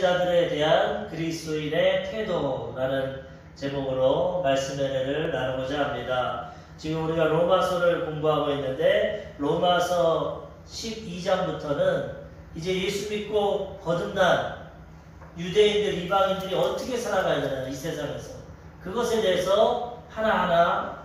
자들에 대한 그리스도인의 태도라는 제목으로 말씀의 은혜를 나누고자 합니다. 지금 우리가 로마서를 공부하고 있는데 로마서 12장부터는 이제 예수 믿고 거듭난 유대인들, 이방인들이 어떻게 살아가야 되나, 이 세상에서 그것에 대해서 하나하나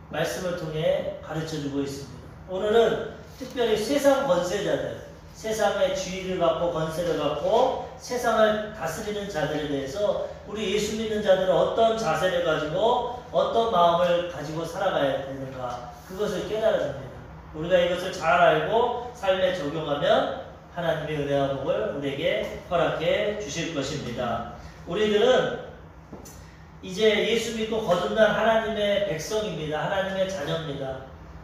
말씀을 통해 가르쳐주고 있습니다. 오늘은 특별히 세상 권세자들, 세상의 지위를 갖고 권세를 갖고 세상을 다스리는 자들에 대해서 우리 예수 믿는 자들은 어떤 자세를 가지고 어떤 마음을 가지고 살아가야 되는가, 그것을 깨달아야 됩니다. 우리가 이것을 잘 알고 삶에 적용하면 하나님의 은혜와 복을 우리에게 허락해 주실 것입니다. 우리들은 이제 예수 믿고 거듭난 하나님의 백성입니다. 하나님의 자녀입니다.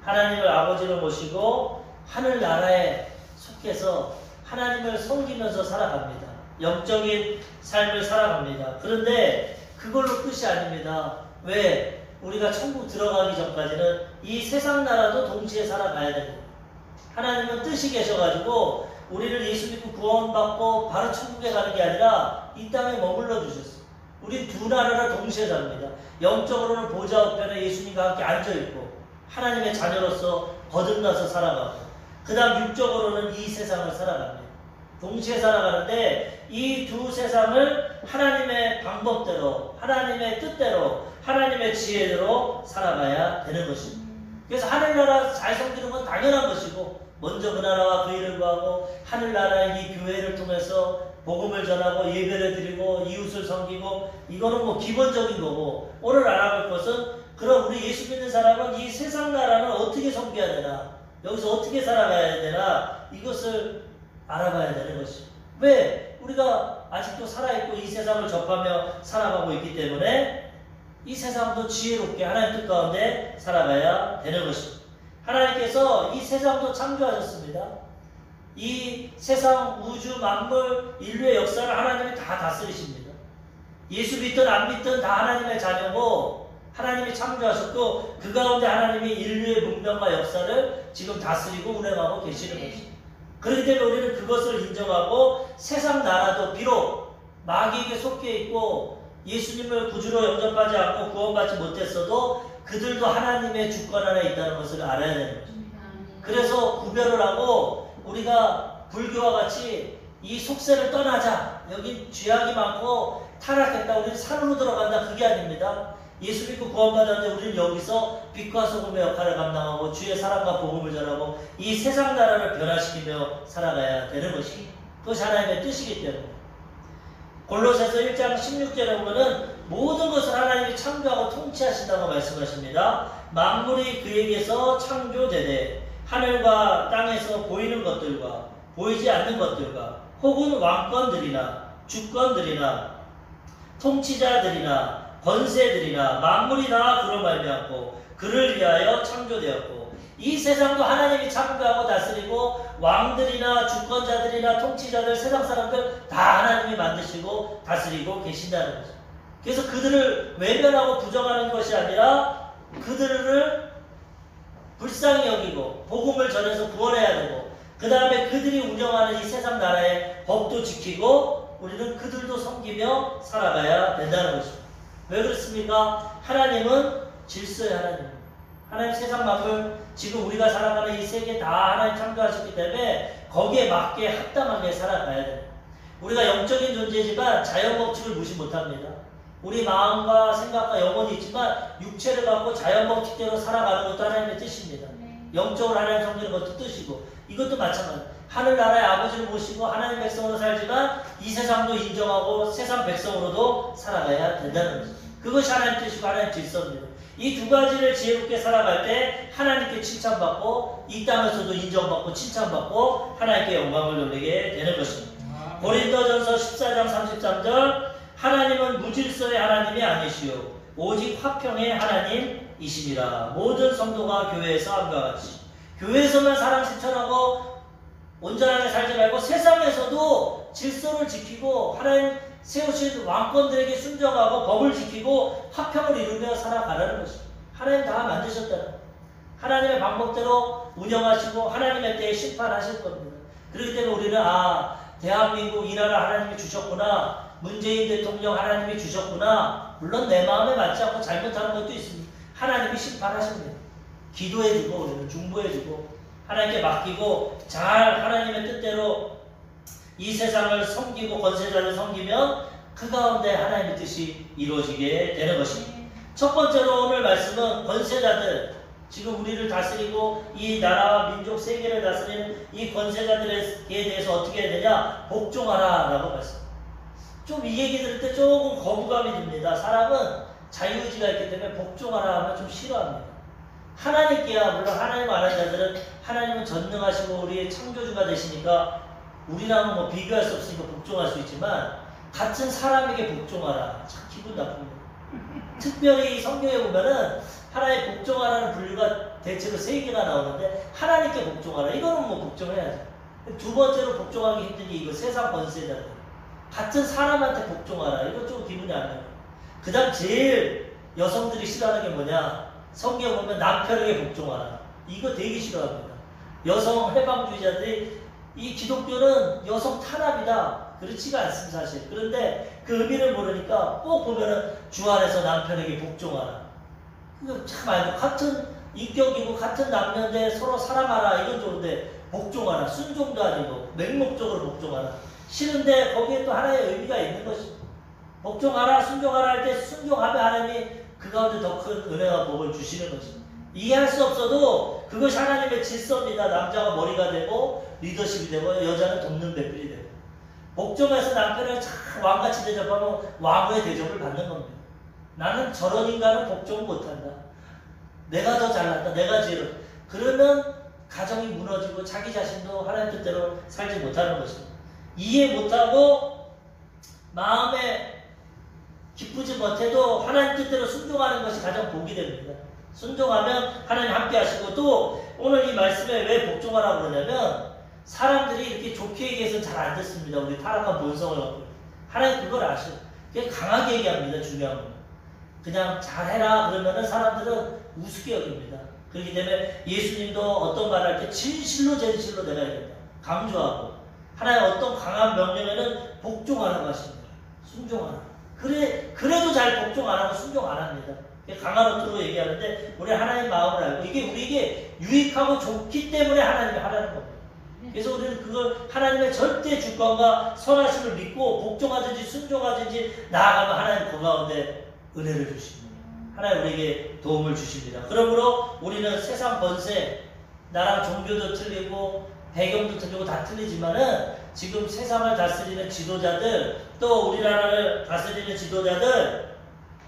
하나님을 아버지로 모시고 하늘나라에 속해서 하나님을 섬기면서 살아갑니다. 영적인 삶을 살아갑니다. 그런데 그걸로 끝이 아닙니다. 왜? 우리가 천국 들어가기 전까지는 이 세상 나라도 동시에 살아가야 됩니다. 하나님은 뜻이 계셔가지고 우리를 예수 믿고 구원받고 바로 천국에 가는 게 아니라 이 땅에 머물러 주셨어요. 우리 두 나라를 동시에 삽니다. 영적으로는 보좌 우편에 예수님과 함께 앉아있고 하나님의 자녀로서 거듭나서 살아가고, 그 다음 육적으로는 이 세상을 살아갑니다. 동시에 살아가는데 이 두 세상을 하나님의 방법대로, 하나님의 뜻대로, 하나님의 지혜대로 살아가야 되는 것입니다. 그래서 하늘나라 잘 섬기는 건 당연한 것이고, 먼저 그 나라와 그 일을 구하고 하늘나라의 이 교회를 통해서 복음을 전하고 예배를 드리고 이웃을 섬기고, 이거는 뭐 기본적인 거고, 오늘 알아볼 것은 그럼 우리 예수 믿는 사람은 이 세상 나라는 어떻게 섬겨야 되나, 여기서 어떻게 살아가야 되나, 이것을 알아봐야 되는 것입니다. 왜? 우리가 아직도 살아있고 이 세상을 접하며 살아가고 있기 때문에 이 세상도 지혜롭게 하나님 뜻 가운데 살아가야 되는 것입니다. 하나님께서 이 세상도 창조하셨습니다. 이 세상, 우주, 만물, 인류의 역사를 하나님이 다 다스리십니다. 예수 믿든 안 믿든 다 하나님의 자녀고 하나님이 창조하셨고, 그 가운데 하나님이 인류의 문명과 역사를 지금 다스리고 운행하고 계시는 것입니다. 그렇기 때문에 우리는 그것을 인정하고, 세상 나라도 비록 마귀에게 속해 있고 예수님을 구주로 영접하지 않고 구원받지 못했어도 그들도 하나님의 주권 안에 있다는 것을 알아야 되는 것입니다. 그래서 구별을 하고, 우리가 불교와 같이 이 속세를 떠나자, 여기 죄악이 많고 타락했다, 우리는 산으로 들어간다, 그게 아닙니다. 예수 믿고 구원받았는데 우리는 여기서 빛과 소금의 역할을 감당하고 주의 사랑과 복음을 전하고 이 세상 나라를 변화시키며 살아가야 되는 것입니다. 그것이 하나님의 뜻이기 때문에 골로새서 1장 16절에 보면은 모든 것을 하나님이 창조하고 통치하신다고 말씀하십니다. 만물이 그에게서 창조되되 하늘과 땅에서 보이는 것들과 보이지 않는 것들과 혹은 왕권들이나 주권들이나 통치자들이나 권세들이나 만물이 다 그로 말미암고 그를 위하여 창조되었고, 이 세상도 하나님이 창조하고 다스리고 왕들이나 주권자들이나 통치자들, 세상 사람들 다 하나님이 만드시고 다스리고 계신다는 거죠. 그래서 그들을 외면하고 부정하는 것이 아니라 그들을 불쌍히 여기고 복음을 전해서 구원해야 되고, 그 다음에 그들이 운영하는 이 세상 나라의 법도 지키고 우리는 그들도 섬기며 살아가야 된다는 것입니다. 왜 그렇습니까? 하나님은 질서의 하나님입니다. 하나님 세상 만물, 지금 우리가 살아가는 이 세계 다 하나님 창조하셨기 때문에 거기에 맞게 합당하게 살아가야 돼요. 우리가 영적인 존재지만 자연법칙을 무시 못합니다. 우리 마음과 생각과 영혼이 있지만 육체를 갖고 자연법칙대로 살아가는 것도 하나님의 뜻입니다. 영적으로 하나님 섬기는 것도 뜻이고, 이것도 마찬가지입니다. 하늘나라의 아버지를 모시고 하나님 백성으로 살지만 이 세상도 인정하고 세상 백성으로도 살아가야 된다는 것입니다. 그것이 하나님 뜻이고 하나님 질서입니다. 이 두 가지를 지혜롭게 살아갈 때 하나님께 칭찬받고 이 땅에서도 인정받고 칭찬받고 하나님께 영광을 돌리게 되는 것입니다. 고린도전서 14장 33절 하나님은 무질서의 하나님이 아니시오 오직 화평의 하나님이시니라. 모든 성도가 교회에서 함과 같이, 교회에서만 사랑 실천하고 온전하게 살지 말고 세상에서도 질서를 지키고 하나님 세우신 왕권들에게 순종하고 법을 지키고 화평을 이루며 살아가라는 것입니다. 하나님 다 만드셨다는, 하나님의 방법대로 운영하시고 하나님의 때에 심판하실 겁니다. 그렇기 때문에 우리는 대한민국 이 나라 하나님이 주셨구나. 문재인 대통령 하나님이 주셨구나. 물론 내 마음에 맞지 않고 잘못하는 것도 있습니다. 하나님이 심판하십니다. 기도해주고 우리는 중보해주고 하나님께 맡기고 잘 하나님의 뜻대로 이 세상을 섬기고 권세자를 섬기면 그 가운데 하나님의 뜻이 이루어지게 되는 것입니다. 첫 번째로 오늘 말씀은 권세자들, 지금 우리를 다스리고 이 나라와 민족 세계를 다스리는 이 권세자들에 대해서 어떻게 해야 되냐? 복종하라 라고 말씀. 좀 이 얘기 들을 때 조금 거부감이 듭니다. 사람은 자유의지가 있기 때문에 복종하라 하면 좀 싫어합니다. 하나님께야, 물론 하나님 아는 자들은 하나님은 전능하시고 우리의 창조주가 되시니까 우리랑은 뭐 비교할 수 없으니까 복종할 수 있지만 같은 사람에게 복종하라. 참 기분 나쁩니다. 특별히 성경에 보면은 하나님 복종하라는 분류가 대체로 3개가 나오는데 하나님께 복종하라. 이거는 뭐 복종해야죠. 두 번째로 복종하기 힘든 게 이거 세상 권세자들. 같은 사람한테 복종하라. 이거 좀 기분이 안 나요. 그 다음 제일 여성들이 싫어하는 게 뭐냐? 성경 보면 남편에게 복종하라. 이거 되게 싫어합니다. 여성 해방주의자들이 이 기독교는 여성 탄압이다. 그렇지가 않습니다, 사실. 그런데 그 의미를 모르니까 꼭 보면은 주 안에서 남편에게 복종하라. 이거 참 알고 같은 인격이고 같은 남녀인데 서로 사랑하라. 이건 좋은데 복종하라. 순종도 아니고 맹목적으로 복종하라. 싫은데 거기에 또 하나의 의미가 있는 것이 복종하라, 순종하라 할 때 순종하면 하나님이 그 가운데 더 큰 은혜와 복을 주시는 것입니다. 이해할 수 없어도 그것이 하나님의 질서입니다. 남자가 머리가 되고 리더십이 되고 여자는 돕는 배필이 되고 복종해서 남편을 참 왕같이 대접하면 왕후의 대접을 받는 겁니다. 나는 저런 인간은 복종 못한다. 내가 더 잘났다. 내가 제일 그러면 가정이 무너지고 자기 자신도 하나님 뜻대로 살지 못하는 것입니다. 이해 못하고 마음에 기쁘지 못해도 하나님 뜻대로 순종하는 것이 가장 복이 됩니다. 순종하면 하나님 함께 하시고 또 오늘 이 말씀에 왜 복종하라고 그러냐면 사람들이 이렇게 좋게 얘기해서 잘 안 듣습니다. 우리 타락한 본성을 갖고 하나님 그걸 아셔. 그냥 강하게 얘기합니다. 중요한 건 그냥 잘해라 그러면은 사람들은 우습게 여깁니다. 그렇기 때문에 예수님도 어떤 말을 할 때 진실로 내가 이랬다. 강조하고 하나의 어떤 강한 명령에는 복종하라고 하십니다. 순종하라. 그래도 잘 복종 안 하고 순종 안 합니다. 강한 어투로 얘기하는데 우리 하나님의 마음을 알고 이게 우리에게 유익하고 좋기 때문에 하나님이 하라는 겁니다. 그래서 우리는 그걸 하나님의 절대 주권과 선하심을 믿고 복종하든지 순종하든지 나아가면 하나님 그 가운데 은혜를 주십니다. 하나님 우리에게 도움을 주십니다. 그러므로 우리는 세상 권세, 나랑 종교도 틀리고 배경도 틀리고 다 틀리지만은 지금 세상을 다스리는 지도자들 또 우리나라를 다스리는 지도자들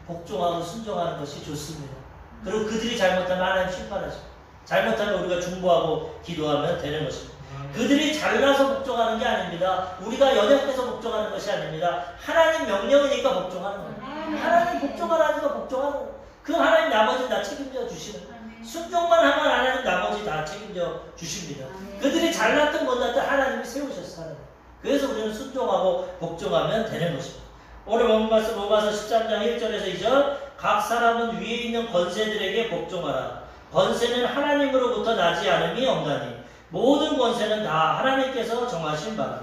복종하고 순종하는 것이 좋습니다. 그리고 그들이 잘못하면 하나님 심판하시고 잘못하면 우리가 중보하고 기도하면 되는 것입니다. 그들이 잘나서 복종하는 게 아닙니다. 우리가 연약해서 복종하는 것이 아닙니다. 하나님 명령이니까 복종하는 거예요. 하나님 복종하라니까 복종하는 거예요. 그 하나님 나머지는 다 책임져 주시는 거예요. 순종만 하면 하나님 나머지 다 책임져 주십니다. 그들이 잘났든 못났든 하나님이 세우셨어요. 그래서 우리는 순종하고 복종하면 되는 것입니다. 오늘 본문 말씀 로마서 13장 1절에서 2절 각 사람은 위에 있는 권세들에게 복종하라. 권세는 하나님으로부터 나지 않음이 없나니 모든 권세는 다 하나님께서 정하신 바라.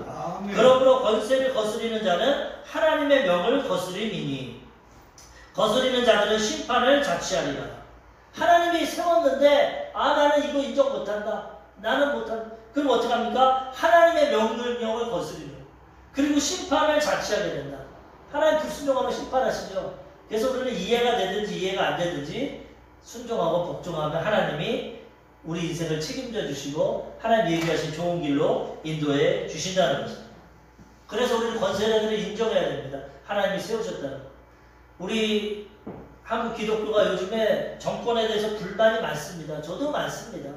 그러므로 권세를 거스리는 자는 하나님의 명을 거스림이니 거스리는 자들은 심판을 자취하리라. 하나님이 세웠는데 나는 이거 인정 못한다. 나는 못한다. 그럼 어떻게 합니까? 하나님의 명령을 거스리는 그리고 심판을 자취하게 된다. 하나님 불순종하면 심판하시죠. 그래서 우리는 이해가 되든지 이해가 안 되든지 순종하고 복종하면 하나님이 우리 인생을 책임져 주시고 하나님 얘기하신 좋은 길로 인도해 주신다는 것입니다. 그래서 우리는 권세자들을 인정해야 됩니다. 하나님이 세우셨다는 것. 우리 한국 기독교가 요즘에 정권에 대해서 불만이 많습니다. 저도 많습니다.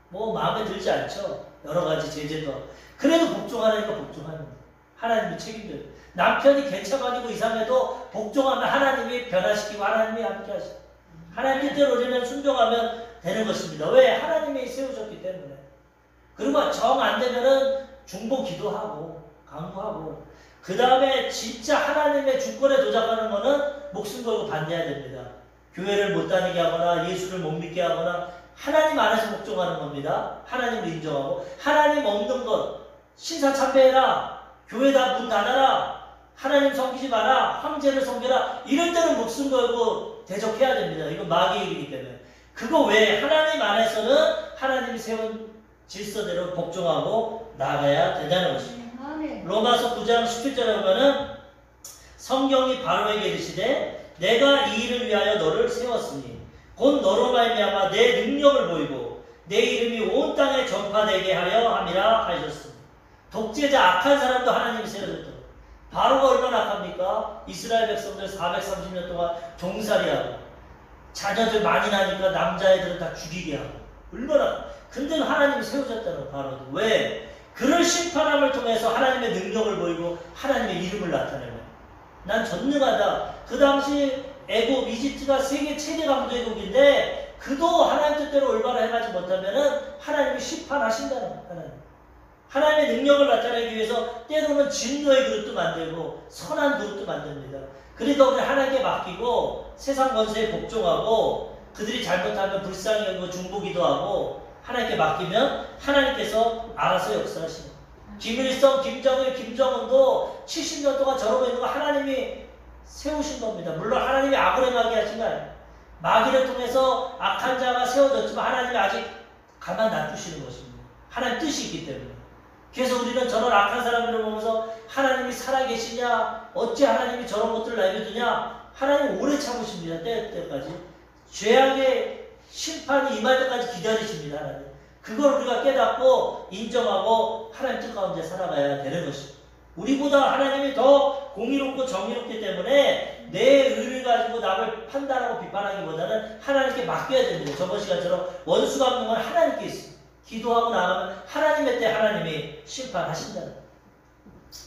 뭐 마음에 들지 않죠. 여러 가지 제재도. 그래도 복종하니까 복종합니다. 하나님이 책임져요. 남편이 개척아니고 이상해도 복종하면 하나님이 변화시키고 하나님이 함께 하시고 하나님 뜻대로 우리는 순종하면 되는 것입니다. 왜? 하나님이 세우셨기 때문에. 그리고 정 안 되면은 중보 기도하고 강구하고 그 다음에 진짜 하나님의 주권에 도전하는 거는 목숨 걸고 반대해야 됩니다. 교회를 못 다니게 하거나 예수를 못 믿게 하거나 하나님 안에서 복종하는 겁니다. 하나님을 인정하고 하나님 없는 것 신사참배해라. 교회다 문 닫아라. 하나님 섬기지 마라. 황제를 섬겨라. 이럴 때는 목숨 걸고 대적해야 됩니다. 이건 마귀의 일이기 때문에. 그거 외에 하나님 안에서는 하나님이 세운 질서대로 복종하고 나아가야 된다는 것입니다. 로마서 9장 17절에 보면은 성경이 바로에게 이르시되 내가 이 일을 위하여 너를 세웠으니 곧 너로 말미암아 내 능력을 보이고 내 이름이 온 땅에 전파되게 하려 함이라 하셨습니다. 독재자 악한 사람도 하나님이 세워줬다. 바로가 얼마나 악합니까? 이스라엘 백성들 430년 동안 종살이하고 자녀들 많이 나니까 남자애들은 다 죽이게 하고 얼마나. 근데 하나님이 세우셨다는 바로도. 왜? 그를 심판함을 통해서 하나님의 능력을 보이고 하나님의 이름을 나타내는 거예요. 난 전능하다. 그 당시 애굽, 이집트가 세계 최대 강대국인데 그도 하나님 뜻대로 올바로 행하지 못하면은 하나님이 심판하신다는 거예요. 하나님의 능력을 나타내기 위해서 때로는 진노의 그릇도 만들고 선한 그릇도 만듭니다. 그러니까 우리 하나님께 맡기고 세상 권세에 복종하고 그들이 잘못하면 불쌍히 여기고 중보기도 하고 하나님께 맡기면 하나님께서 알아서 역사하십니다. 김일성, 김정일, 김정은도 70년 동안 저러고 있는 거 하나님이 세우신 겁니다. 물론 하나님이 악을 행하게 하신 거 아니에요. 마귀를 통해서 악한 자가 세워졌지만 하나님이 아직 가만 놔두시는 것입니다. 하나님 뜻이 있기 때문에. 그래서 우리는 저런 악한 사람들을 보면서 하나님이 살아계시냐, 어찌 하나님이 저런 것들을 내버려두냐, 하나님 오래 참으십니다. 때까지. 죄악의 심판이 임할 때까지 기다리십니다. 하나님. 그걸 우리가 깨닫고 인정하고 하나님 뜻 가운데 살아가야 되는 것입니다. 우리보다 하나님이 더 공의롭고 정의롭기 때문에 내 의를 가지고 남을 판단하고 비판하기보다는 하나님께 맡겨야 됩니다. 저번 시간처럼 원수 갚는 건 하나님께 있습니다. 기도하고 나가면 하나님의 때 하나님이 심판하신다는 거예요.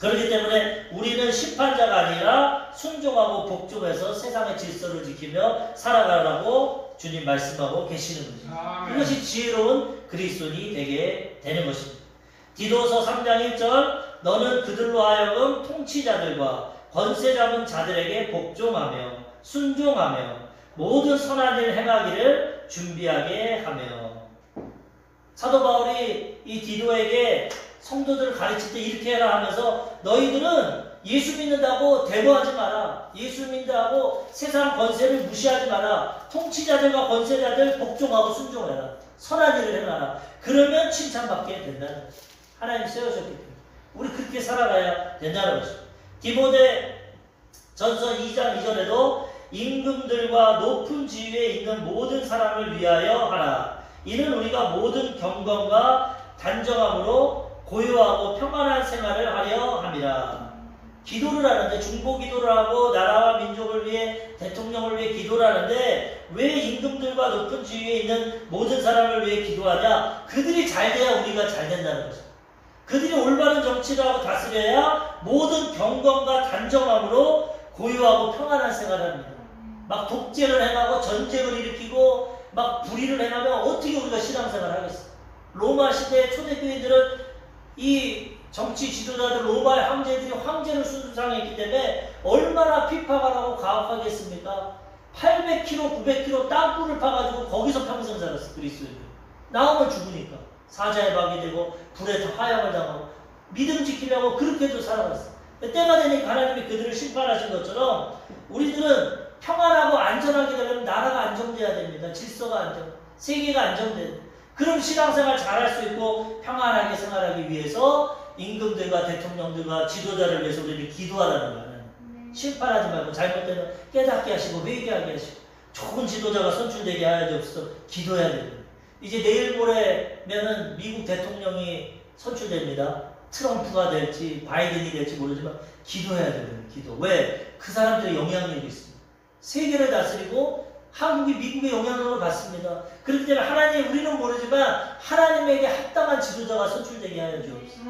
그렇기 때문에 우리는 심판자가 아니라 순종하고 복종해서 세상의 질서를 지키며 살아가라고 주님 말씀하고 계시는 거죠. 이것이 지혜로운 그리스도인이 되게 되는 것입니다. 디도서 3장 1절 너는 그들로 하여금 통치자들과 권세 잡은 자들에게 복종하며 순종하며 모든 선한 일 행하기를 준비하게 하며. 사도 바울이 이 디도에게 성도들을 가르칠 때 이렇게 해라 하면서 너희들은 예수 믿는다고 대모하지 마라. 예수 믿는다고 세상 권세를 무시하지 마라. 통치자들과 권세자들 복종하고 순종해라. 선한 일을 행하라. 그러면 칭찬받게 된다는 거죠. 하나님 세우셨기 때문에 우리 그렇게 살아가야 된다는 것이죠. 디모데 전서 2장 2절에도 임금들과 높은 지위에 있는 모든 사람을 위하여 하라. 이는 우리가 모든 경건과 단정함으로 고요하고 평안한 생활을 하려 함이라. 기도를 하는데 중보 기도를 하고 나라와 민족을 위해 대통령을 위해 기도를 하는데 왜 임금들과 높은 지위에 있는 모든 사람을 위해 기도하냐? 그들이 잘 돼야 우리가 잘 된다는 거죠. 그들이 올바른 정치를 하고 다스려야 모든 경건과 단정함으로 고요하고 평안한 생활을 합니다. 막 독재를 행하고 전쟁을 일으키고 막 불의를 행하면 어떻게 우리가 신앙생활을 하겠어요? 로마 시대의 초대교인들은 이 정치 지도자들 로마의 황제들이 황제를 수상했기 때문에 얼마나 핍박하라고 가혹하겠습니까? 800km, 900km 땅굴을 파가지고 거기서 평생 살았어. 그리스도인들. 나오면 죽으니까. 사자에 박이 되고 불에 다 화형을 당하고 믿음 지키려고 그렇게도 살아갔어. 때가 되니까 하나님이 그들을 심판하신 것처럼 우리들은 평안하고 안전하게 되려면 나라가 안정돼야 됩니다. 질서가 안정, 세계가 안정돼야 됩니다. 그럼 신앙생활 잘할 수 있고 평안하게 생활하기 위해서 임금들과 대통령들과 지도자를 위해서 우리를 기도하라는 거예요. 심판하지 말고 잘못되면 깨닫게 하시고 회개하게 하시고 좋은 지도자가 선출되게 하야지 없어 기도해야 됩니다. 이제 내일 모레면은 미국 대통령이 선출됩니다. 트럼프가 될지 바이든이 될지 모르지만 기도해야 됩니다. 기도. 왜? 그 사람들의 영향력이 있습니다. 세계를 다스리고 한국이 미국의 영향력을 받습니다. 그렇기 때문에 하나님 우리는 모르지만 하나님에게 합당한 지도자가 선출되게 하여 주옵소서.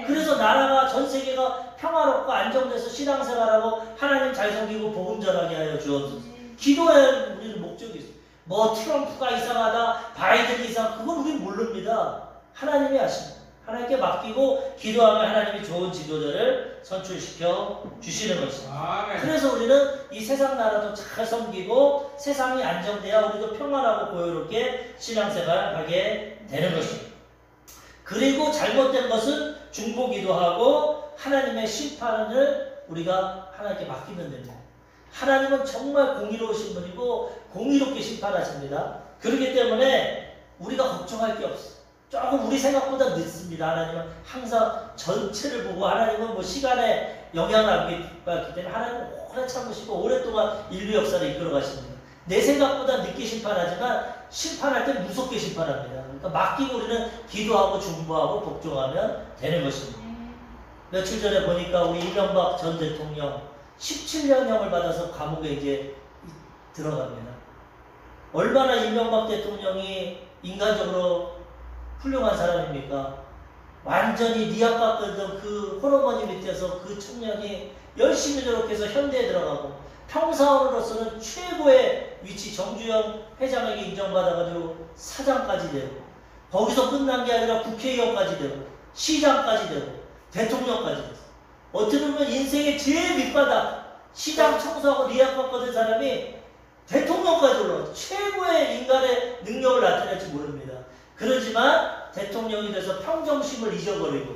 그래서 나라가 전 세계가 평화롭고 안정돼서 신앙생활하고 하나님 잘 섬기고 복음 전하게 하여 주옵소서. 기도해야 우리는 목적이 있어요. 뭐 트럼프가 이상하다, 바이든이 이상하다, 그건 우리는 모릅니다. 하나님이 아십니다. 하나님께 맡기고 기도하면 하나님이 좋은 지도자를 선출시켜 주시는 것입니다. 그래서 우리는 이 세상 나라도 잘 섬기고 세상이 안정돼야 우리도 평안하고 고요롭게 신앙생활을 하게 되는 것입니다. 그리고 잘못된 것은 중보기도 하고 하나님의 심판을 우리가 하나님께 맡기면 됩니다. 하나님은 정말 공의로우신 분이고 공의롭게 심판하십니다. 그렇기 때문에 우리가 걱정할 게 없어요. 조금 우리 생각보다 늦습니다. 하나님은 항상 전체를 보고 하나님은 뭐 시간에 영향을 안 받기 때문에 하나님은 오래 참으시고 오랫동안 인류 역사를 이끌어 가십니다. 내 생각보다 늦게 심판하지만 심판할 때 무섭게 심판합니다. 그러니까 맡기고 우리는 기도하고 중보하고 복종하면 되는 것입니다. 며칠 전에 보니까 우리 이명박 전 대통령 17년형을 받아서 감옥에 이제 들어갑니다. 얼마나 이명박 대통령이 인간적으로 훌륭한 사람입니까? 완전히 니아까 끌던 그 호르몬이 밑에서 그 청년이 열심히 노력해서 현대에 들어가고 평사원으로서는 최고의 위치 정주영 회장에게 인정받아가지고 사장까지 되고 거기서 끝난 게 아니라 국회의원까지 되고 시장까지 되고 대통령까지 됐어. 어떻게 보면 인생의 제일 밑바닥 시장 청소하고 리아카 거든 사람이 대통령까지 올라왔어. 최고의 인간의 능력을 나타낼지 모릅니다. 그러지만 대통령이 돼서 평정심을 잊어버리고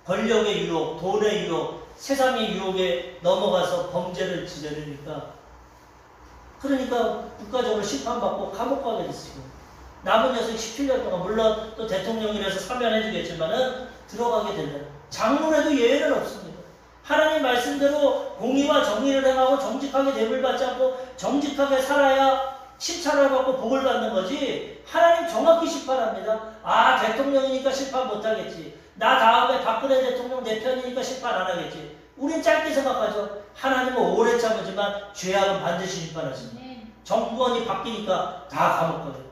권력의 유혹, 돈의 유혹, 세상의 유혹에 넘어가서 범죄를 저지르니까 그러니까 국가적으로 심판받고 감옥 가게 됐어요. 남은 녀석 17년 동안 물론 또 대통령이라서 사면해주겠지만은 들어가게 된다. 장로에도 예외는 없습니다. 하나님 말씀대로 공의와 정의를 행하고 정직하게 대물받지 않고 정직하게 살아야 칭찬을 받고 복을 받는 거지. 하나님 정확히 심판합니다. 아, 대통령이니까 심판 못하겠지. 나 다음에 박근혜 대통령 내 편이니까 심판 안 하겠지. 우린 짧게 생각하죠. 하나님은 오래 참으지만 죄악은 반드시 심판하십니다. 정권이 바뀌니까 다 감옥 가요.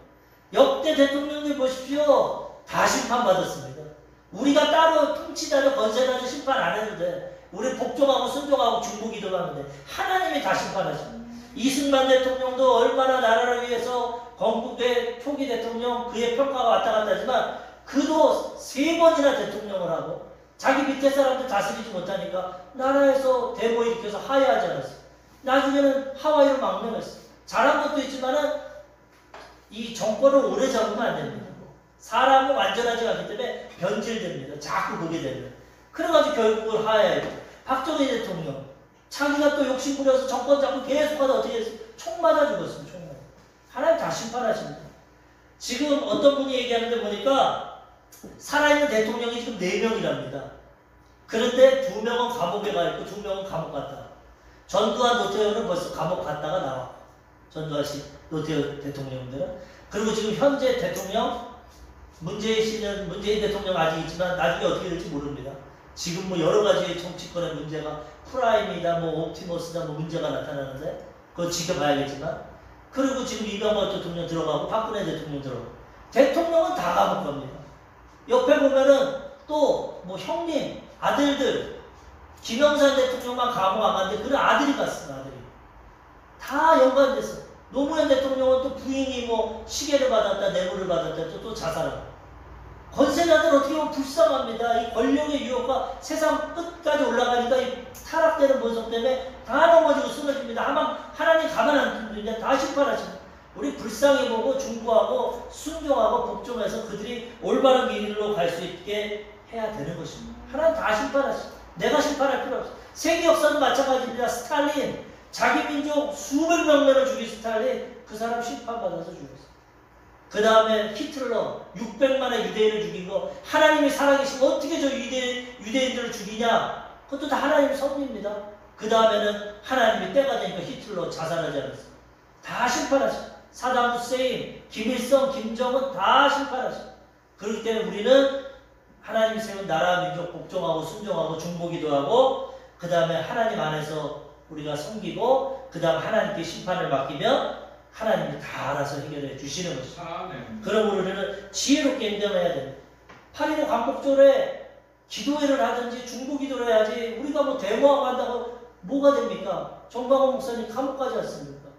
역대 대통령들 보십시오. 다 심판받았습니다. 우리가 따로 통치자료 권세자료 심판 안 해도 돼. 우리 복종하고 순종하고 중보기도를 하면 돼. 하나님이 다 심판하십니다. 이승만 대통령도 얼마나 나라를 위해서 건국의 초기 대통령 그의 평가가 왔다 갔다 하지만 그도 3번이나 대통령을 하고 자기 밑에 사람들 다스리지 못하니까 나라에서 데모 일으켜서 하야하지 않았어요. 나중에는 하와이로 망명했어요. 잘한 것도 있지만은 이 정권을 오래 잡으면 안 됩니다. 사람은 완전하지 않기 때문에 변질됩니다. 자꾸 그게 되면. 그래가지고 결국은 하야했죠. 박정희 대통령 자기가 또 욕심 부려서 정권 잡고 계속하다 어떻게 했어요? 총 맞아 죽었습니다. 총 맞아. 하나님 다 심판하십니다. 지금 어떤 분이 얘기하는데 보니까 살아있는 대통령이 지금 4명이랍니다. 그런데 2명은 감옥에 가 있고 2명은 감옥 갔다. 전두환 노태우는 벌써 감옥 갔다가 나와. 전두환 씨, 노태우 대통령들은. 그리고 지금 현재 대통령 문재인 대통령 아직 있지만 나중에 어떻게 될지 모릅니다. 지금 뭐 여러 가지 정치권의 문제가 프라임이다, 뭐 옵티머스다, 뭐 문제가 나타나는데 그거 지켜봐야겠지만 그리고 지금 이명박 대통령 들어가고 박근혜 대통령 들어가고 대통령은 다 감옥 갑니다. 옆에 보면은 또 뭐 형님, 아들들 김영삼 대통령만 감옥 안 갔는데 그런 아들이 갔어, 아들이. 다 연관됐어. 노무현 대통령은 또 부인이 뭐 시계를 받았다, 뇌물을 받았다, 또 자살하고. 권세자들 어떻게 보면 불쌍합니다. 이 권력의 유혹과 세상 끝까지 올라가니까 이 타락되는 본성 때문에 다 넘어지고 쓰러집니다. 하나님 가만 안 두는데 다 심판하십니다. 우리 불쌍히 보고 중보하고 순종하고 복종해서 그들이 올바른 길로 갈 수 있게 해야 되는 것입니다. 하나님 다 심판하십니다. 내가 심판할 필요 없어요. 세계 역사도 마찬가지입니다. 스탈린, 자기 민족 수백 명을 죽인 스탈린, 그 사람 심판받아서 죽였어요. 그 다음에 히틀러 600만의 유대인을 죽인 거 하나님이 살아계시면 어떻게 저 유대인들을 죽이냐? 그것도 다 하나님의 섭리입니다. 그 다음에는 하나님이 때가 되니까 히틀러 자살하지 않았어요. 다 심판하십니다. 사담 후세인, 김일성, 김정은 다 심판하십니다. 그렇기 때문에 우리는 하나님이 세운 나라 민족 복종하고 순종하고 중보기도하고 그 다음에 하나님 안에서 우리가 섬기고 그 다음 하나님께 심판을 맡기면 하나님이 다 알아서 해결해 주시는 것입니다. 그러므로 우리는 지혜롭게 행동해야 됩니다. 8.15 광복절에 기도회를 하든지 중보기도를 해야지 우리가 뭐 데모하고 한다고 뭐가 됩니까? 정광훈 목사님 감옥 가지 않습니까?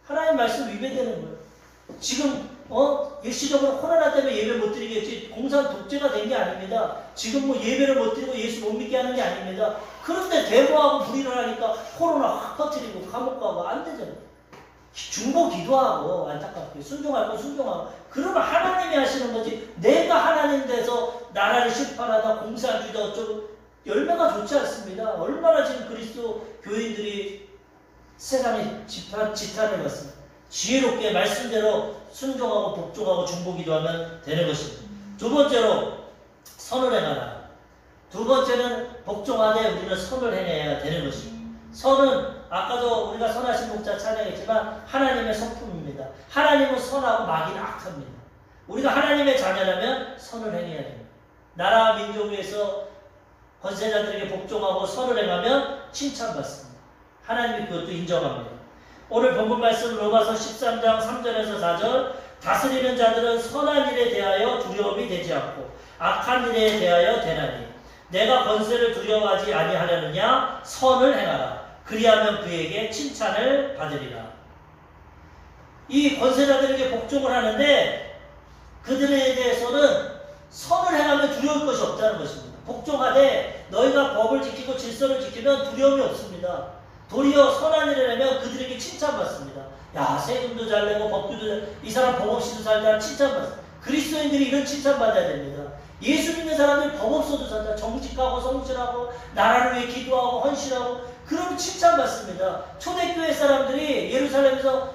하나님 말씀 위배되는 거예요. 지금 일시적으로 코로나 때문에 예배 못 드리겠지 공산 독재가 된 게 아닙니다. 지금 뭐 예배를 못 드리고 예수 못 믿게 하는 게 아닙니다. 그런데 데모하고 불의를 하니까 코로나 확 퍼뜨리고 감옥 가고 안 되잖아요. 중보 기도하고 안타깝게 순종할 건 순종하고 그러면 하나님이 하시는 거지 내가 하나님 돼서 나라를 심판하다 공산주의다 어쩌고 열매가 좋지 않습니다. 얼마나 지금 그리스도 교인들이 세상에 지탄을 받습니다. 지혜롭게 말씀대로 순종하고 복종하고 중보기도 하면 되는 것입니다. 두 번째로 선을 행하라. 두 번째는 복종하되 우리는 선을 행해야 되는 것입니다. 선은 아까도 우리가 선하신 목자 찬양했지만 하나님의 성품입니다. 하나님은 선하고 마귀는 악합니다. 우리가 하나님의 자녀라면 선을 행해야 됩니다. 나라와 민족을 위해서 권세자들에게 복종하고 선을 행하면 칭찬받습니다. 하나님이 그것도 인정합니다. 오늘 본문 말씀 로마서 13장 3절에서 4절 다스리는 자들은 선한 일에 대하여 두려움이 되지 않고 악한 일에 대하여 되나니 내가 권세를 두려워하지 아니하려느냐 선을 행하라 그리하면 그에게 칭찬을 받으리라. 이 권세자들에게 복종을 하는데 그들에 대해서는 선을 행하면 두려울 것이 없다는 것입니다. 복종하되 너희가 법을 지키고 질서를 지키면 두려움이 없습니다. 도리어 선한 일을 하면 그들에게 칭찬받습니다. 야, 세금도 잘 내고 법도 이 사람 법 없이도 살다 칭찬받습니다. 그리스도인들이 이런 칭찬받아야 됩니다. 예수 믿는 사람들이 법 없어도 산다. 정직하고 성실하고 나라를 위해 기도하고 헌신하고 그러면 칭찬받습니다. 초대교회 사람들이 예루살렘에서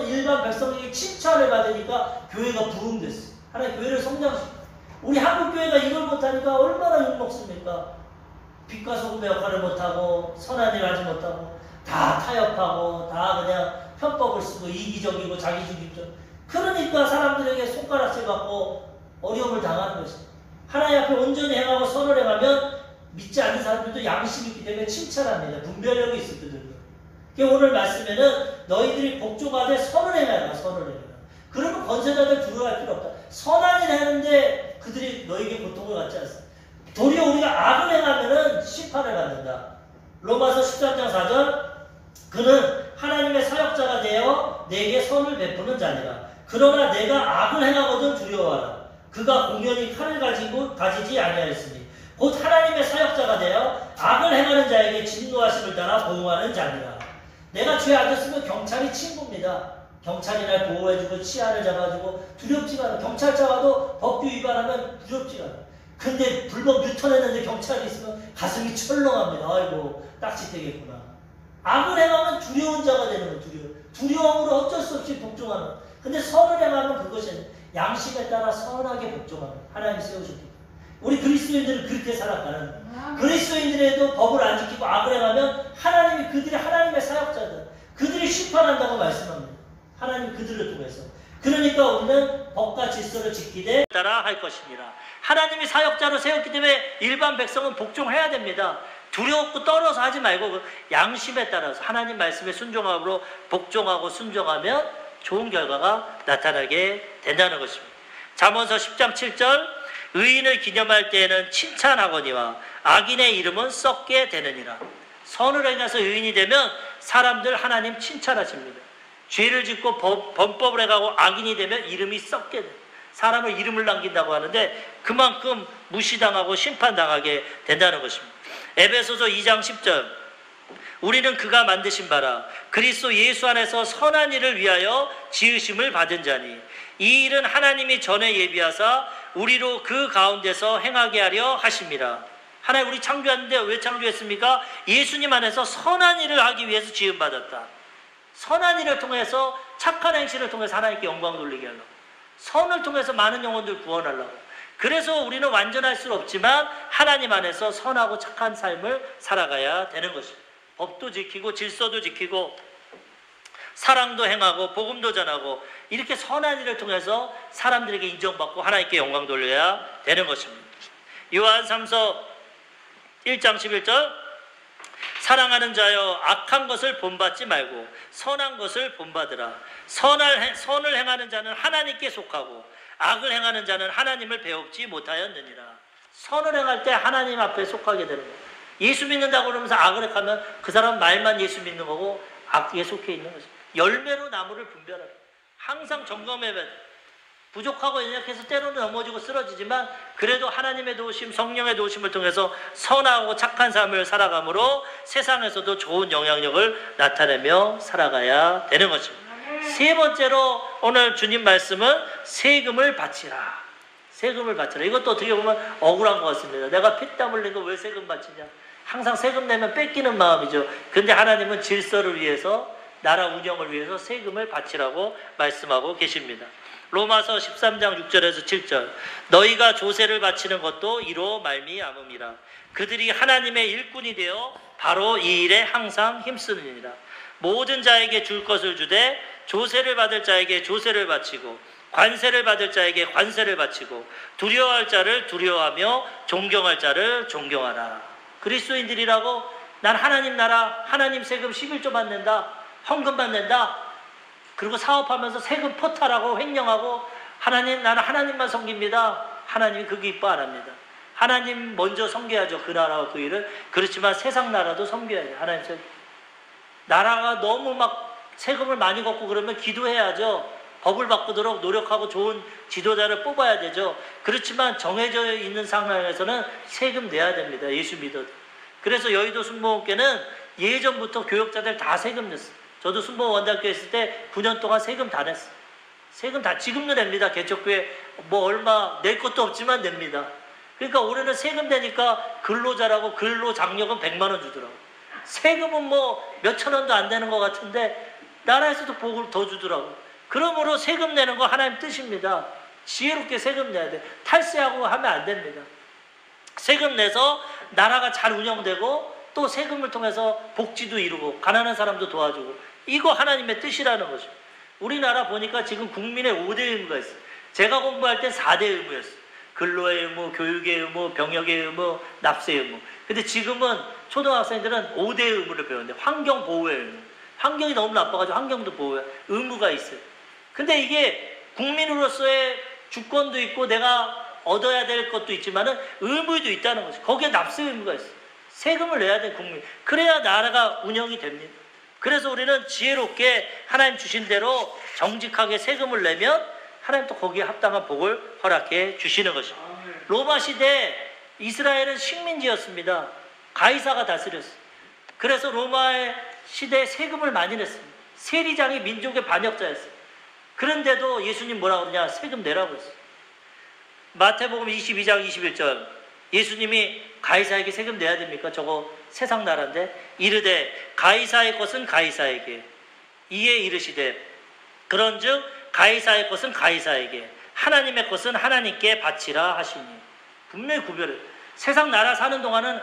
일반 백성에게 칭찬을 받으니까 교회가 부흥됐어요. 하나님 교회를 성장시킵니다. 우리 한국교회가 이걸 못하니까 얼마나 욕먹습니까? 빛과 소금의 역할을 못하고 선한 일을 하지 못하고 다 타협하고 다 그냥 편법을 쓰고 이기적이고 자기중심적. 그러니까 사람들에게 손가락질 받고 어려움을 당하는 것입니다. 하나님 앞에 온전히 행하고 선을 행하면 믿지 않는 사람들도 양심이 있기 때문에 칭찬합니다. 분별력이 있었거든요. 오늘 말씀에는 너희들이 복종하되 선을 행하라. 선을 행하라. 그러면 권세자들 두려워할 필요 없다. 선한 일을 하는데 그들이 너에게 고통을 갖지 않습니다. 도리어 우리가 악을 행하면 심판을 받는다. 로마서 13장 4절 그는 하나님의 사역자가 되어 내게 선을 베푸는 자니라. 그러나 내가 악을 행하거든 두려워하라. 그가 공연히 칼을 가지지 아니하였으니 곧 하나님의 사역자가 되어 악을 행하는 자에게 진노하심을 따라 보응하는 자니라. 내가 죄 안 졌으면 경찰이 친구입니다. 경찰이 날 보호해주고 치안을 잡아주고 두렵지가 않아. 경찰차 와도 법규 위반하면 두렵지가 않아. 근데 불법 유턴했는데 경찰이 있으면 가슴이 철렁합니다. 아이고 딱지되겠구나. 악을 행하면 두려운 자가 되는 거예요. 두려움으로 어쩔 수 없이 복종하는. 근데 선을 행하면 그것이 양심에 따라 선하게 복종하는. 하나님이 세우셨기. 우리 그리스도인들은 그렇게 살아가는. 그리스도인들에도 법을 안 지키고 악을 행하면 하나님이 그들이 하나님의 사역자들. 그들이 심판한다고 말씀합니다. 하나님 그들을 통해서. 그러니까 우리는 법과 질서를 지키되 따라 할 것입니다. 하나님이 사역자로 세웠기 때문에 일반 백성은 복종해야 됩니다. 두렵고 떨어서 하지 말고 양심에 따라서 하나님 말씀에 순종함으로 복종하고 순종하면 좋은 결과가 나타나게 된다는 것입니다. 잠언서 10장 7절 의인을 기념할 때에는 칭찬하거니와 악인의 이름은 썩게 되느니라. 선을 행해서 의인이 되면 사람들 하나님 칭찬하십니다. 죄를 짓고 범법을 해가고 악인이 되면 이름이 썩게 돼요. 사람을 이름을 남긴다고 하는데 그만큼 무시당하고 심판당하게 된다는 것입니다. 에베소서 2장 10절 우리는 그가 만드신 바라 그리스도 예수 안에서 선한 일을 위하여 지으심을 받은 자니 이 일은 하나님이 전에 예비하사 우리로 그 가운데서 행하게 하려 하심이라. 하나님 우리 창조했는데 왜 창조했습니까? 예수님 안에서 선한 일을 하기 위해서 지음받았다. 선한 일을 통해서 착한 행실을 통해서 하나님께 영광 돌리게 하려고. 선을 통해서 많은 영혼들 구원하려고. 그래서 우리는 완전할 수 없지만 하나님 안에서 선하고 착한 삶을 살아가야 되는 것입니다. 법도 지키고 질서도 지키고 사랑도 행하고 복음도 전하고 이렇게 선한 일을 통해서 사람들에게 인정받고 하나님께 영광 돌려야 되는 것입니다. 요한 3서 1장 11절 사랑하는 자여 악한 것을 본받지 말고 선한 것을 본받으라. 선을 행하는 자는 하나님께 속하고 악을 행하는 자는 하나님을 배웁지 못하였느니라. 선을 행할 때 하나님 앞에 속하게 되는 거예요. 예수 믿는다고 그러면서 악을 행하면 그 사람 말만 예수 믿는 거고 악에 속해 있는 거죠. 열매로 나무를 분별하라. 항상 점검해야 돼. 부족하고 연약해서 때로는 넘어지고 쓰러지지만 그래도 하나님의 도우심, 성령의 도우심을 통해서 선하고 착한 삶을 살아감으로 세상에서도 좋은 영향력을 나타내며 살아가야 되는 것입니다. 세 번째로 오늘 주님 말씀은 세금을 바치라. 세금을 바쳐라. 이것도 어떻게 보면 억울한 것 같습니다. 내가 피땀 흘린 거 왜 세금 바치냐. 항상 세금 내면 뺏기는 마음이죠. 근데 하나님은 질서를 위해서, 나라 운영을 위해서 세금을 바치라고 말씀하고 계십니다. 로마서 13장 6절에서 7절. 너희가 조세를 바치는 것도 이로 말미암음이라. 그들이 하나님의 일꾼이 되어 바로 이 일에 항상 힘쓰느니라. 모든 자에게 줄 것을 주되 조세를 받을 자에게 조세를 바치고 관세를 받을 자에게 관세를 바치고 두려워할 자를 두려워하며 존경할 자를 존경하라. 그리스도인들이라고 난 하나님 나라, 하나님 세금 11조 받는다, 헌금 받는다, 그리고 사업하면서 세금 포탈하고 횡령하고 하나님, 나는 하나님만 섬깁니다. 하나님이 그게 이뻐 안 합니다. 하나님 먼저 섬겨야죠. 그 나라와 그 일을. 그렇지만 세상 나라도 섬겨야 돼요. 하나님 나라가 너무 막 세금을 많이 걷고 그러면 기도해야죠. 법을 바꾸도록 노력하고 좋은 지도자를 뽑아야 되죠. 그렇지만 정해져 있는 상황에서는 세금 내야 됩니다. 예수 믿어도. 그래서 여의도 순복음교회는 예전부터 교역자들 다 세금 냈어요. 저도 순복음 원장교회 있을 때 9년 동안 세금 다 냈어요. 세금 다 지금도 냅니다. 개척교회 뭐 얼마 낼 것도 없지만 냅니다. 그러니까 올해는 세금 내니까 근로자라고 근로장려금 100만 원 주더라고. 세금은 뭐 몇천 원도 안 되는 것 같은데 나라에서도 복을 더 주더라고. 그러므로 세금 내는 거 하나님 뜻입니다. 지혜롭게 세금 내야 돼. 탈세하고 하면 안 됩니다. 세금 내서 나라가 잘 운영되고 또 세금을 통해서 복지도 이루고 가난한 사람도 도와주고, 이거 하나님의 뜻이라는 거죠. 우리나라 보니까 지금 국민의 5대 의무가 있어요. 제가 공부할 때 4대 의무였어요. 근로의 의무, 교육의 의무, 병역의 의무, 납세 의무. 근데 지금은 초등학생들은 5대 의무를 배우는데 환경보호의 의무. 환경이 너무 나빠가지고 환경도 보호해야 의무가 있어요. 근데 이게 국민으로서의 주권도 있고 내가 얻어야 될 것도 있지만은 의무도 있다는 거죠. 거기에 납세 의무가 있어요. 세금을 내야 돼, 국민. 그래야 나라가 운영이 됩니다. 그래서 우리는 지혜롭게 하나님 주신 대로 정직하게 세금을 내면 하나님 또 거기에 합당한 복을 허락해 주시는 것입니다. 로마 시대 이스라엘은 식민지였습니다. 가이사가 다스렸어요. 그래서 로마의 시대에 세금을 많이 냈습니다. 세리장이 민족의 반역자였어요. 그런데도 예수님 뭐라고 그러냐? 세금 내라고 했어요. 마태복음 22장 21절. 예수님이 가이사에게 세금 내야 됩니까? 저거 세상 나라인데. 이르되 가이사의 것은 가이사에게, 이에 이르시되 그런즉 가이사의 것은 가이사에게, 하나님의 것은 하나님께 바치라 하시니. 분명히 구별해요. 세상 나라 사는 동안은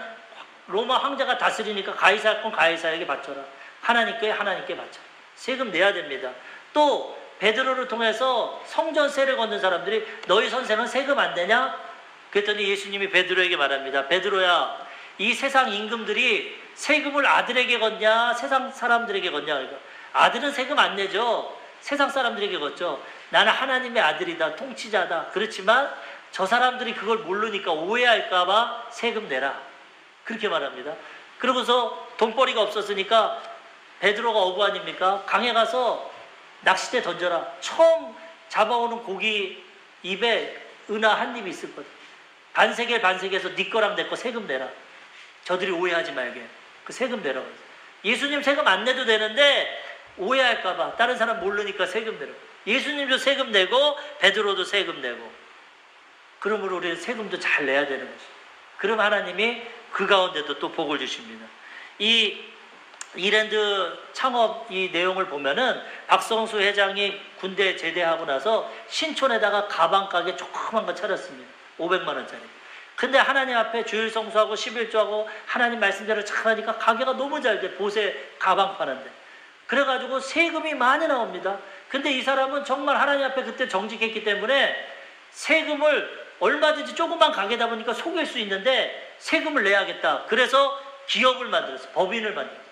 로마 황제가 다스리니까 가이사 건 가이사에게 바쳐라, 하나님께 하나님께 바쳐라. 세금 내야 됩니다. 또 베드로를 통해서 성전세를 걷는 사람들이 너희 선생은 세금 안 내냐? 그랬더니 예수님이 베드로에게 말합니다. 베드로야, 이 세상 임금들이 세금을 아들에게 걷냐 세상 사람들에게 걷냐? 그러니까 아들은 세금 안 내죠. 세상 사람들에게 걷죠. 나는 하나님의 아들이다, 통치자다. 그렇지만 저 사람들이 그걸 모르니까 오해할까 봐 세금 내라. 그렇게 말합니다. 그러고서 돈벌이가 없었으니까 베드로가 어부 아닙니까? 강에 가서 낚싯대 던져라. 처음 잡아오는 고기 입에 은하 한 입이 있을 거다. 반세겔 반세겔에서 네 거랑 내 거 세금 내라. 저들이 오해하지 말게. 그 세금 내라고 했어요. 예수님 세금 안 내도 되는데 오해할까 봐 다른 사람 모르니까 세금 내라. 예수님도 세금 내고 베드로도 세금 내고. 그러므로 우리는 세금도 잘 내야 되는 거죠. 그럼 하나님이 그 가운데도 또 복을 주십니다. 이 이랜드 창업 이 내용을 보면은 박성수 회장이 군대 제대하고 나서 신촌에다가 가방 가게 조그만 거 차렸습니다. 500만 원짜리. 근데 하나님 앞에 주일 성수하고 11조하고 하나님 말씀대로 잘하니까 가게가 너무 잘 돼. 보세 가방 파는데. 그래가지고 세금이 많이 나옵니다. 근데 이 사람은 정말 하나님 앞에 그때 정직했기 때문에 세금을 얼마든지 조그만 가게다 보니까 속일 수 있는데 세금을 내야겠다. 그래서 기업을 만들었어요. 법인을 만들었어요.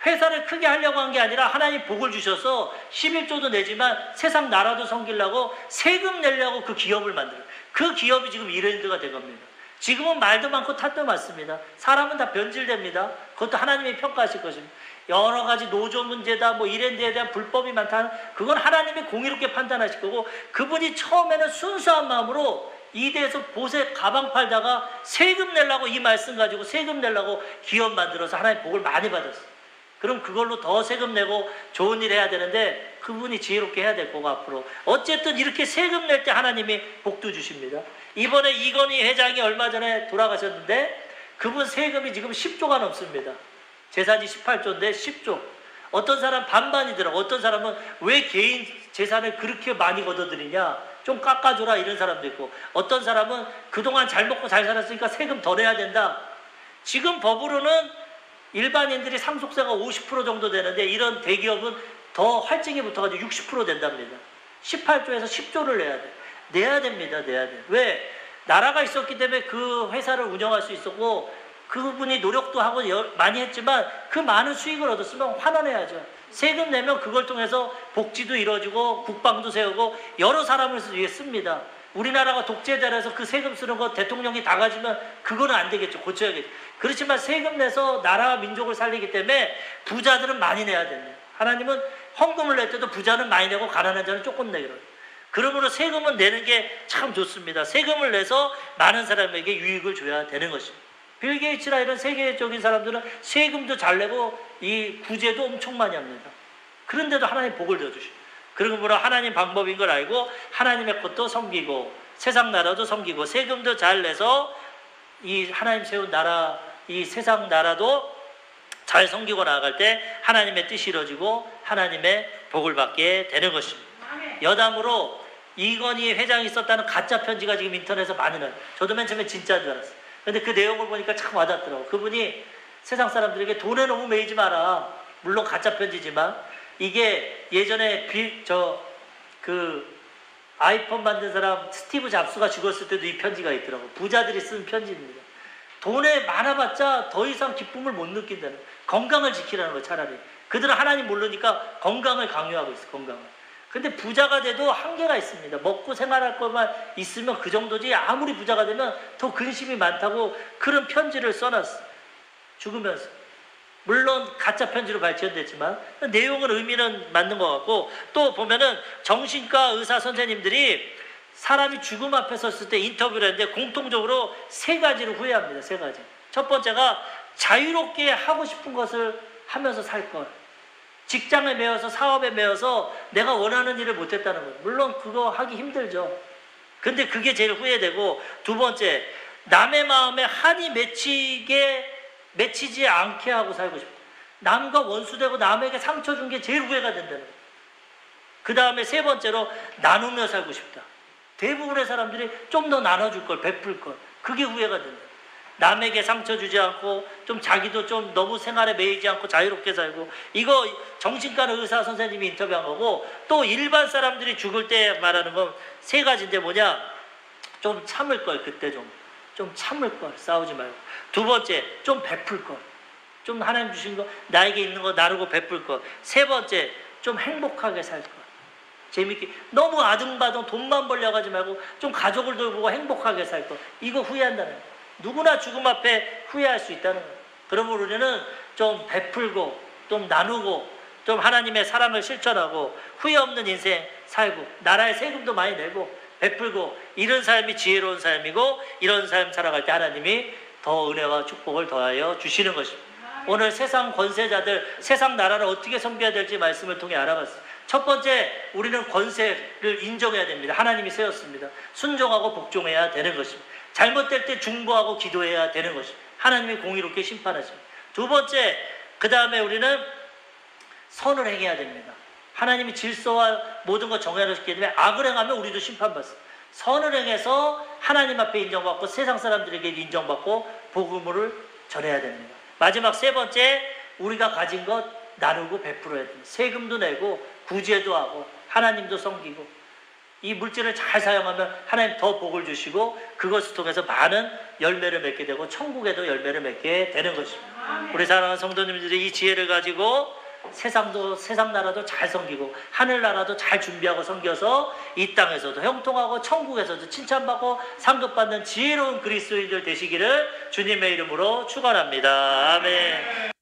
회사를 크게 하려고 한 게 아니라 하나님 복을 주셔서 11조도 내지만 세상 나라도 섬기려고 세금 내려고 그 기업을 만들어요. 그 기업이 지금 이랜드가 된 겁니다. 지금은 말도 많고 탓도 많습니다. 사람은 다 변질됩니다. 그것도 하나님이 평가하실 것입니다. 여러 가지 노조 문제다, 뭐 이랜드에 대한 불법이 많다. 그건 하나님이 공의롭게 판단하실 거고, 그분이 처음에는 순수한 마음으로 이 대에서 보세 가방 팔다가 세금 내려고 이 말씀 가지고 세금 내려고 기업 만들어서 하나님 복을 많이 받았어요. 그럼 그걸로 더 세금 내고 좋은 일 해야 되는데 그분이 지혜롭게 해야 될 거고 앞으로. 어쨌든 이렇게 세금 낼 때 하나님이 복도 주십니다. 이번에 이건희 회장이 얼마 전에 돌아가셨는데 그분 세금이 지금 10조가 넘습니다. 재산이 18조인데 10조. 어떤 사람 반반이더라고. 어떤 사람은 왜 개인 재산을 그렇게 많이 걷어들이냐, 좀 깎아줘라, 이런 사람도 있고, 어떤 사람은 그동안 잘 먹고 잘 살았으니까 세금 더 내야 된다. 지금 법으로는 일반인들이 상속세가 50% 정도 되는데 이런 대기업은 더 할증이 붙어가지고 60% 된답니다. 18조에서 10조를 내야 돼. 내야 됩니다. 내야 돼. 왜? 나라가 있었기 때문에 그 회사를 운영할 수 있었고, 그분이 노력도 하고 많이 했지만 그 많은 수익을 얻었으면 환원해야죠. 세금 내면 그걸 통해서 복지도 이루어지고 국방도 세우고 여러 사람을 위해 씁니다. 우리나라가 독재자라서 그 세금 쓰는 거 대통령이 다 가지면 그거는 안 되겠죠. 고쳐야겠죠. 그렇지만 세금 내서 나라와 민족을 살리기 때문에 부자들은 많이 내야 됩니다. 하나님은 헌금을 낼 때도 부자는 많이 내고 가난한 자는 조금 내기로 해요. 그러므로 세금은 내는 게 참 좋습니다. 세금을 내서 많은 사람에게 유익을 줘야 되는 것입니다. 빌 게이츠라 이런 세계적인 사람들은 세금도 잘 내고 이 구제도 엄청 많이 합니다. 그런데도 하나님 복을 더 주시고, 그러므로 하나님 방법인 걸 알고 하나님의 것도 섬기고 세상 나라도 섬기고 세금도 잘 내서 이 하나님 세운 나라, 이 세상 나라도 잘 섬기고 나아갈 때 하나님의 뜻이 이루어지고 하나님의 복을 받게 되는 것입니다. 여담으로 이건희 회장이 썼다는 가짜 편지가 지금 인터넷에서 많이 나요. 저도 맨 처음에 진짜인 줄 알았어요. 근데 그 내용을 보니까 참 와닿더라고요. 그분이 세상 사람들에게 돈에 너무 매이지 마라. 물론 가짜 편지지만 이게 예전에 아이폰 만든 사람 스티브 잡스가 죽었을 때도 이 편지가 있더라고요. 부자들이 쓴 편지입니다. 돈에 많아봤자 더 이상 기쁨을 못 느낀다는, 건강을 지키라는 거예요. 차라리 그들은 하나님 모르니까 건강을 강요하고 있어요. 건강을. 근데 부자가 돼도 한계가 있습니다. 먹고 생활할 것만 있으면 그 정도지, 아무리 부자가 되면 더 근심이 많다고 그런 편지를 써놨어요. 죽으면서. 물론 가짜 편지로 발견됐지만 내용은 의미는 맞는 것 같고, 또 보면은 정신과 의사 선생님들이 사람이 죽음 앞에 섰을 때 인터뷰를 했는데 공통적으로 세 가지를 후회합니다. 세 가지. 첫 번째가 자유롭게 하고 싶은 것을 하면서 살 것. 직장에 매여서 사업에 매여서 내가 원하는 일을 못했다는 거예요. 물론 그거 하기 힘들죠. 근데 그게 제일 후회되고, 두 번째, 남의 마음에 한이 맺히지 않게 하고 살고 싶다. 남과 원수되고 남에게 상처 준 게 제일 후회가 된다는 거예요. 그 다음에 세 번째로 나누며 살고 싶다. 대부분의 사람들이 좀 더 나눠줄 걸, 베풀 걸. 그게 후회가 된다. 남에게 상처 주지 않고 좀 자기도 좀 너무 생활에 매이지 않고 자유롭게 살고. 이거 정신과 의사 선생님이 인터뷰한 거고, 또 일반 사람들이 죽을 때 말하는 건 세 가지인데 뭐냐, 좀 참을 걸. 그때 좀 참을 걸. 싸우지 말고. 두 번째, 좀 베풀 걸. 좀 하나님 주신 거 나에게 있는 거 나누고 베풀 걸. 세 번째, 좀 행복하게 살 걸. 재밌게, 너무 아등바등 돈만 벌려고 하지 말고 좀 가족을 돌보고 행복하게 살 걸. 이거 후회한다는 거예요. 누구나 죽음 앞에 후회할 수 있다는 거예요. 그러므로 우리는 좀 베풀고 좀 나누고 좀 하나님의 사랑을 실천하고 후회 없는 인생 살고 나라의 세금도 많이 내고 베풀고, 이런 삶이 지혜로운 삶이고, 이런 삶 살아갈 때 하나님이 더 은혜와 축복을 더하여 주시는 것입니다. 오늘 세상 권세자들, 세상 나라를 어떻게 섬겨야 될지 말씀을 통해 알아봤어요. 첫 번째, 우리는 권세를 인정해야 됩니다. 하나님이 세웠습니다. 순종하고 복종해야 되는 것입니다. 잘못될 때 중보하고 기도해야 되는 것입니다. 하나님이 공의롭게 심판하십니다. 두 번째, 그 다음에 우리는 선을 행해야 됩니다. 하나님이 질서와 모든 것 정해놓으셨기 때문에 악을 행하면 우리도 심판받습니다. 선을 행해서 하나님 앞에 인정받고 세상 사람들에게 인정받고 복음을 전해야 됩니다. 마지막 세 번째, 우리가 가진 것 나누고 베풀어야 됩니다. 세금도 내고 구제도 하고 하나님도 섬기고, 이 물질을 잘 사용하면 하나님 더 복을 주시고 그것을 통해서 많은 열매를 맺게 되고 천국에도 열매를 맺게 되는 것입니다. 우리 사랑하는 성도님들이 이 지혜를 가지고 세상 나라도 잘 섬기고 하늘나라도 잘 준비하고 섬겨서 이 땅에서도 형통하고 천국에서도 칭찬받고 상급받는 지혜로운 그리스도인들 되시기를 주님의 이름으로 축원합니다. 아멘.